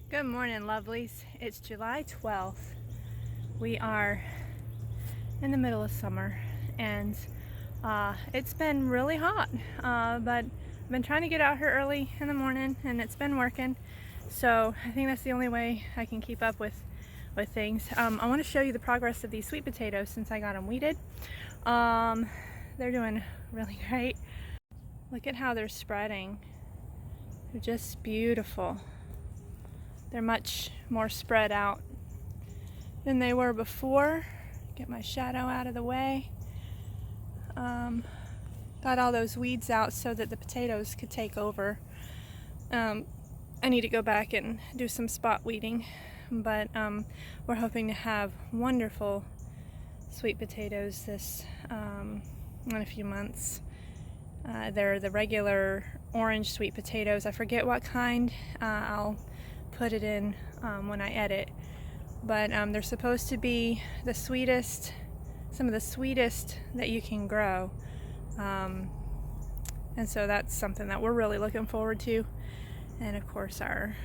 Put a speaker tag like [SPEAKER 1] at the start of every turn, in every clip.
[SPEAKER 1] Good morning, lovelies. It's July 12th. We are in the middle of summer and it's been really hot, but I've been trying to get out here early in the morning and it's been working. So I think that's the only way I can keep up with things. I want to show you the progress of these sweet potatoes since I got them weeded. They're doing really great. Look at how they're spreading. They're just beautiful. They're much more spread out than they were before. Get my shadow out of the way. Got all those weeds out so that the potatoes could take over. I need to go back and do some spot weeding, but we're hoping to have wonderful sweet potatoes this in a few months. They're the regular orange sweet potatoes. I forget what kind. I'll put it in when I edit, but they're supposed to be the sweetest, some of the sweetest that you can grow, and so that's something that we're really looking forward to. And of course our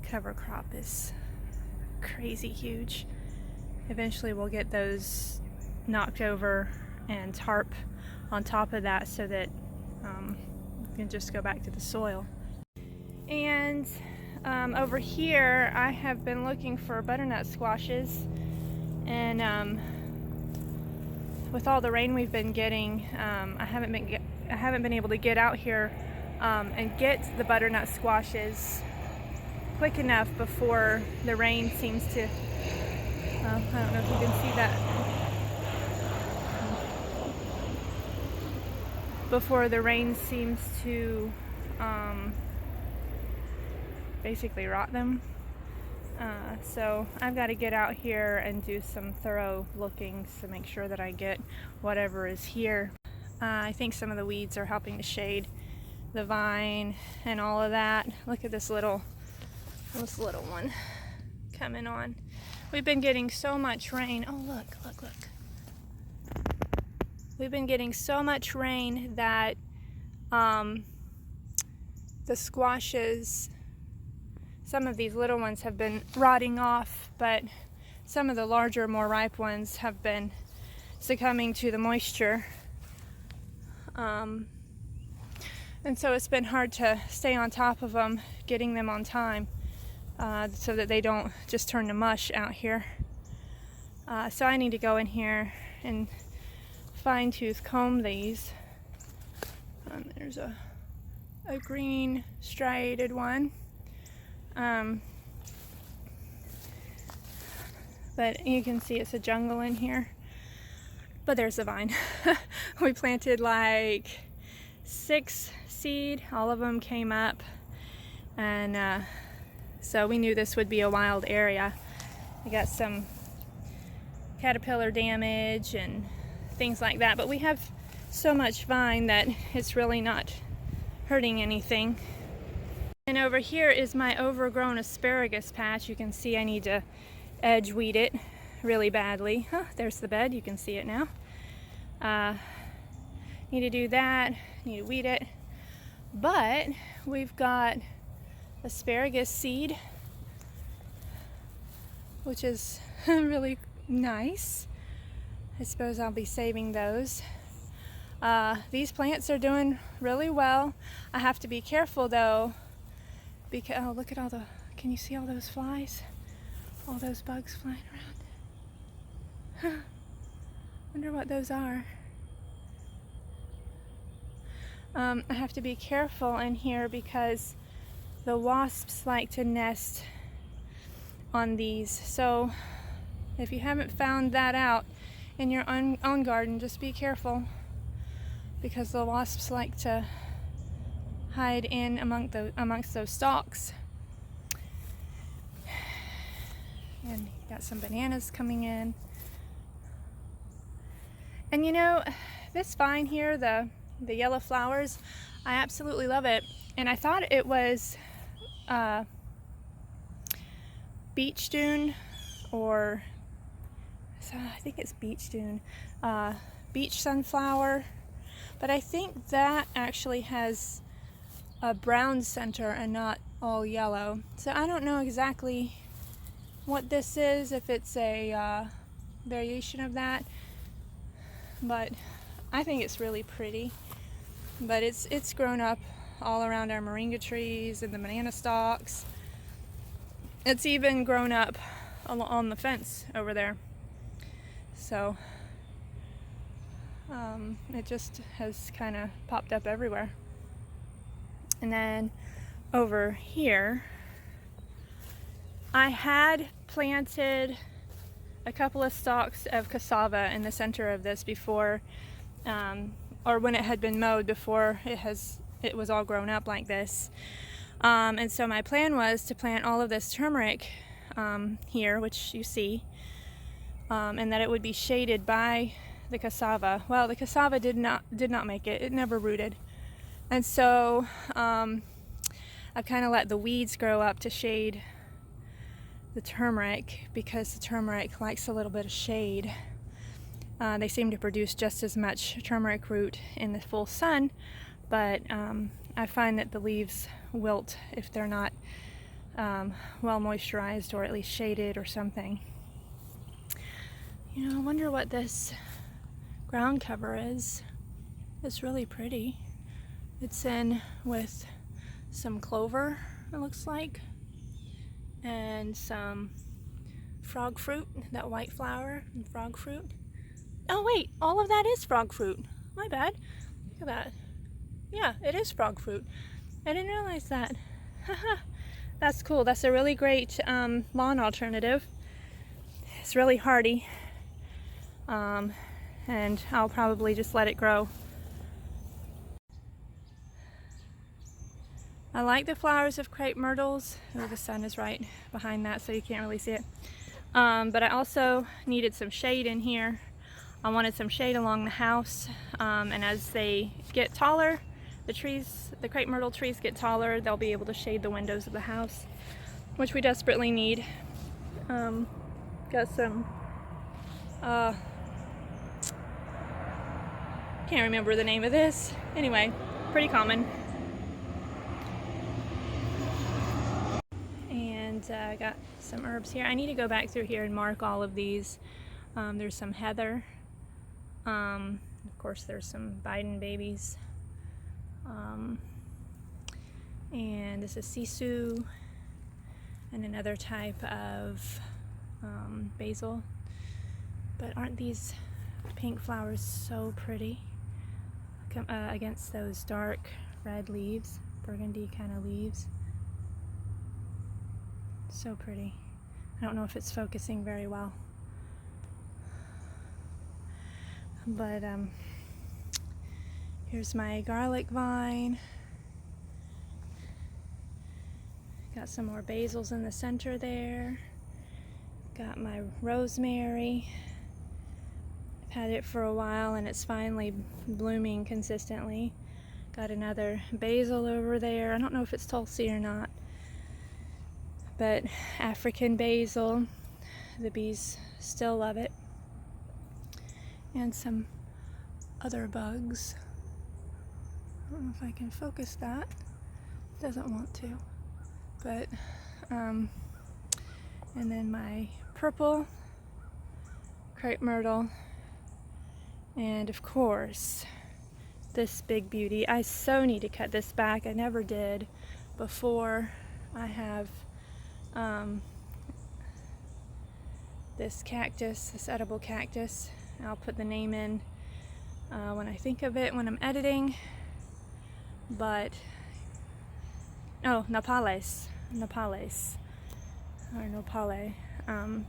[SPEAKER 1] cover crop is crazy huge. Eventually we'll get those knocked over and tarp on top of that so that we can just go back to the soil. And over here I have been looking for butternut squashes, and with all the rain we've been getting, I haven't been able to get out here and get the butternut squashes quick enough before the rain seems to, I don't know if you can see that, before the rain seems to basically rot them. So I've got to get out here and do some thorough lookings to make sure that I get whatever is here. I think some of the weeds are helping to shade the vine and all of that. Look at this little one coming on. We've been getting so much rain. Oh, look. We've been getting so much rain that the squashes, some of these little ones have been rotting off, but some of the larger, more ripe ones have been succumbing to the moisture. And so it's been hard to stay on top of them, getting them on time, so that they don't just turn to mush out here. So I need to go in here and fine-tooth comb these. There's a green striated one. But you can see it's a jungle in here. But there's the vine. We planted like 6 seed. All of them came up. And so we knew this would be a wild area. We got some caterpillar damage and things like that. But we have so much vine that it's really not hurting anything. And over here is my overgrown asparagus patch. You can see I need to edge weed it really badly. There's the bed, you can see it now. Need to do that, need to weed it. But we've got asparagus seed, which is really nice. I suppose I'll be saving those. These plants are doing really well. I have to be careful though, because, oh, look at all the, can you see all those flies? All those bugs flying around. Wonder what those are. I have to be careful in here because the wasps like to nest on these. So if you haven't found that out in your own garden, just be careful, because the wasps like to hide in amongst those stalks. And got some bananas coming in. And you know, this vine here, the yellow flowers, I absolutely love it. And I thought it was beech dune, or I think it's beech dune, beech sunflower. But I think that actually has a brown center and not all yellow. So I don't know exactly what this is, if it's a variation of that, but I think it's really pretty. But it's grown up all around our moringa trees and the banana stalks. It's even grown up on the fence over there. So it just has kind of popped up everywhere. And then over here, I had planted a couple of stalks of cassava in the center of this before, or when it had been mowed, before it was all grown up like this. And so my plan was to plant all of this turmeric here, which you see, and that it would be shaded by the cassava. Well, the cassava did not make it. It never rooted. And so I've kind of let the weeds grow up to shade the turmeric, because the turmeric likes a little bit of shade. They seem to produce just as much turmeric root in the full sun, but I find that the leaves wilt if they're not well moisturized or at least shaded or something. You know, I wonder what this ground cover is. It's really pretty. It's in with some clover, it looks like, and some frog fruit, that white flower and frog fruit. Oh wait, all of that is frog fruit. My bad. Look at that. Yeah, it is frog fruit. I didn't realize that. That's cool. That's a really great lawn alternative. It's really hardy. And I'll probably just let it grow. I like the flowers of crepe myrtles. Oh, the sun is right behind that, so you can't really see it. But I also needed some shade in here. I wanted some shade along the house, and as they get taller, the crepe myrtle trees get taller, they'll be able to shade the windows of the house, which we desperately need. Got some, can't remember the name of this. Anyway, pretty common. And I got some herbs here. I need to go back through here and mark all of these. There's some heather. Of course, there's some Biden babies. And this is sisu, and another type of basil. But aren't these pink flowers so pretty against those dark red leaves, burgundy kind of leaves? So pretty. I don't know if it's focusing very well, but here's my garlic vine. Got some more basils in the center there. Got my rosemary. I've had it for a while and it's finally blooming consistently. Got another basil over there. I don't know if it's Tulsi or not, but African basil. The bees still love it. And some other bugs. I don't know if I can focus that. It doesn't want to. But, and then my purple crepe myrtle. And of course, this big beauty. I so need to cut this back. I never did before. I have this cactus, this edible cactus. I'll put the name in when I think of it when I'm editing. But oh, Nopales or nopale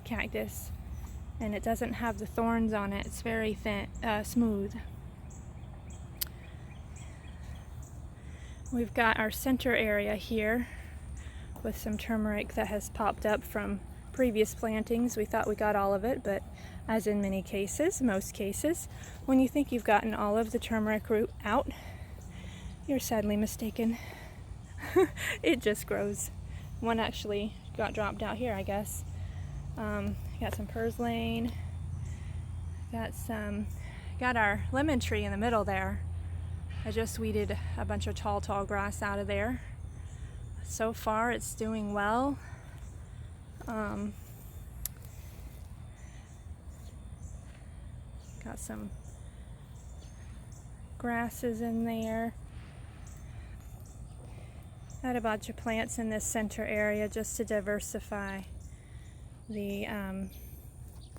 [SPEAKER 1] cactus, and it doesn't have the thorns on it. It's very thin, smooth. We've got our center area here with some turmeric that has popped up from previous plantings. We thought we got all of it, but as in many cases, most cases, when you think you've gotten all of the turmeric root out, you're sadly mistaken. It just grows. One actually got dropped out here, I guess. Got some purslane. Got our lemon tree in the middle there. I just weeded a bunch of tall grass out of there. So far it's doing well. Got some grasses in there. I had a bunch of plants in this center area just to diversify the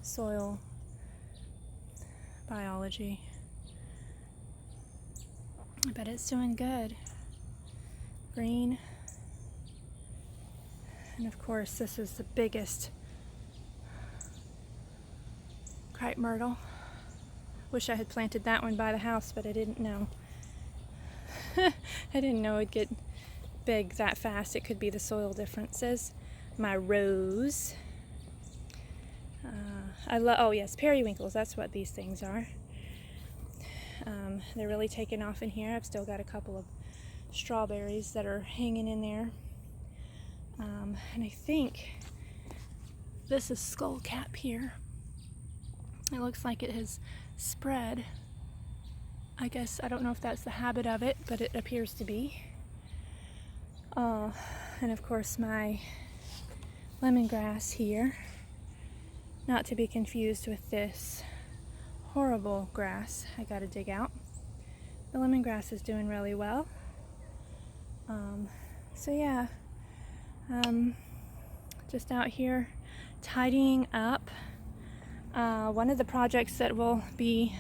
[SPEAKER 1] soil biology. But it's doing good. Green. And of course, this is the biggest crepe myrtle. Wish I had planted that one by the house, but I didn't know. I didn't know it'd get big that fast. It could be the soil differences. My rose. Oh yes, periwinkles. That's what these things are. They're really taking off in here. I've still got a couple of strawberries that are hanging in there. And I think this is skullcap here. It looks like it has spread. I guess, I don't know if that's the habit of it, but it appears to be. And of course my lemongrass here, not to be confused with this horrible grass I gotta dig out. The lemongrass is doing really well. So yeah, just out here tidying up. One of the projects that we'll be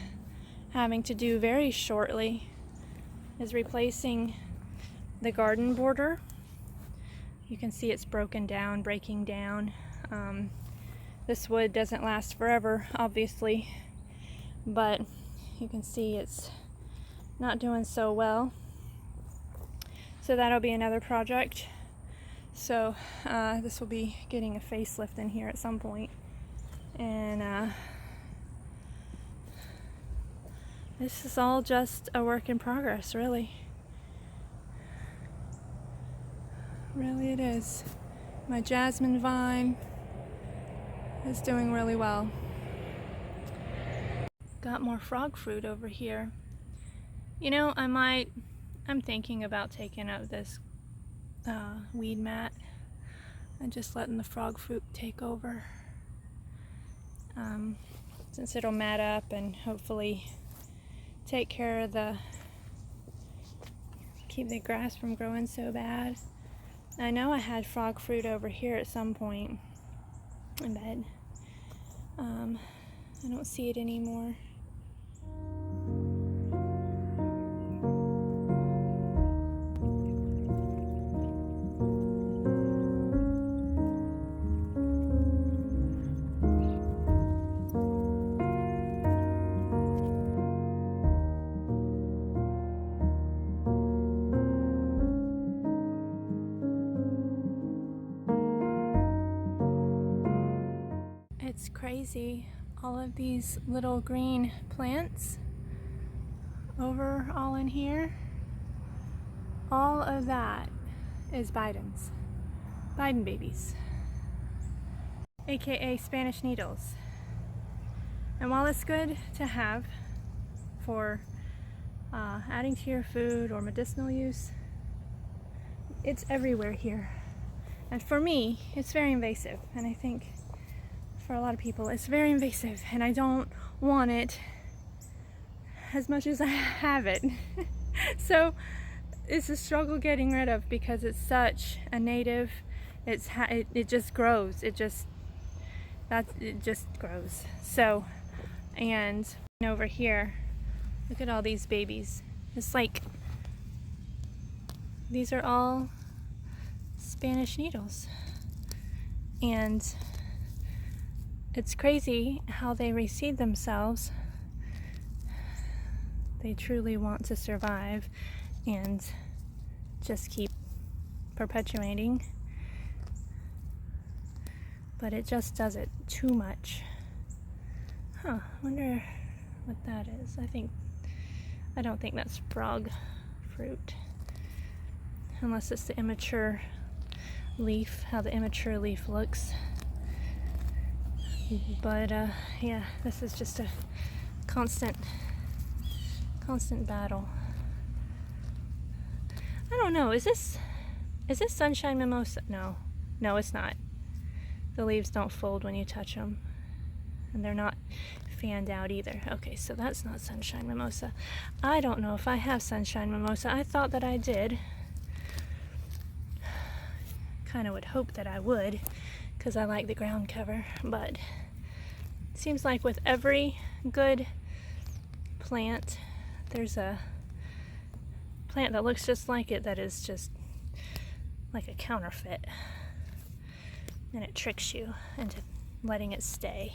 [SPEAKER 1] having to do very shortly is replacing the garden border. You can see it's breaking down. This wood doesn't last forever, obviously, but you can see it's not doing so well. So that'll be another project. So this will be getting a facelift in here at some point. And this is all just a work in progress, really. Really it is. My jasmine vine is doing really well. Got more frog fruit over here. You know, I'm thinking about taking out this weed mat and just letting the frog fruit take over. Since it'll mat up and hopefully take care of keep the grass from growing so bad. I know I had frog fruit over here at some point, but I don't see it anymore. It's crazy, all of these little green plants over all in here, all of that is Bidens, Biden babies, aka Spanish needles. And while it's good to have for adding to your food or medicinal use, it's everywhere here. And for me, it's very invasive, and I think for a lot of people it's very invasive, and I don't want it as much as I have it. So it's a struggle getting rid of, because it's such a native, it just grows, it just grows. So, and over here, look at all these babies. It's like these are all Spanish needles, and it's crazy how they reseed themselves. They truly want to survive and just keep perpetuating, but it just does it too much. I wonder what that is. I don't think that's frog fruit, unless it's the immature leaf, how the immature leaf looks. But yeah, this is just a constant battle. I don't know, is this sunshine mimosa? No, it's not. The leaves don't fold when you touch them, and they're not fanned out either. Okay, so that's not sunshine mimosa. I don't know if I have sunshine mimosa. I thought that I did. Kind of would hope that I would, because I like the ground cover, but it seems like with every good plant, there's a plant that looks just like it that is just like a counterfeit, and it tricks you into letting it stay.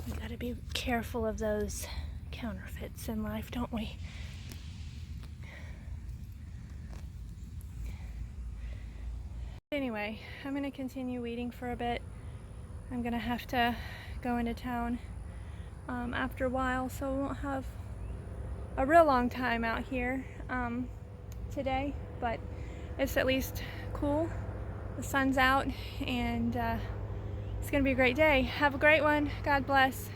[SPEAKER 1] We gotta be careful of those counterfeits in life, don't we? Anyway, I'm gonna continue weeding for a bit. I'm gonna have to go into town after a while, so we won't have a real long time out here today, but it's at least cool. The sun's out, and it's gonna be a great day. Have a great one. God bless.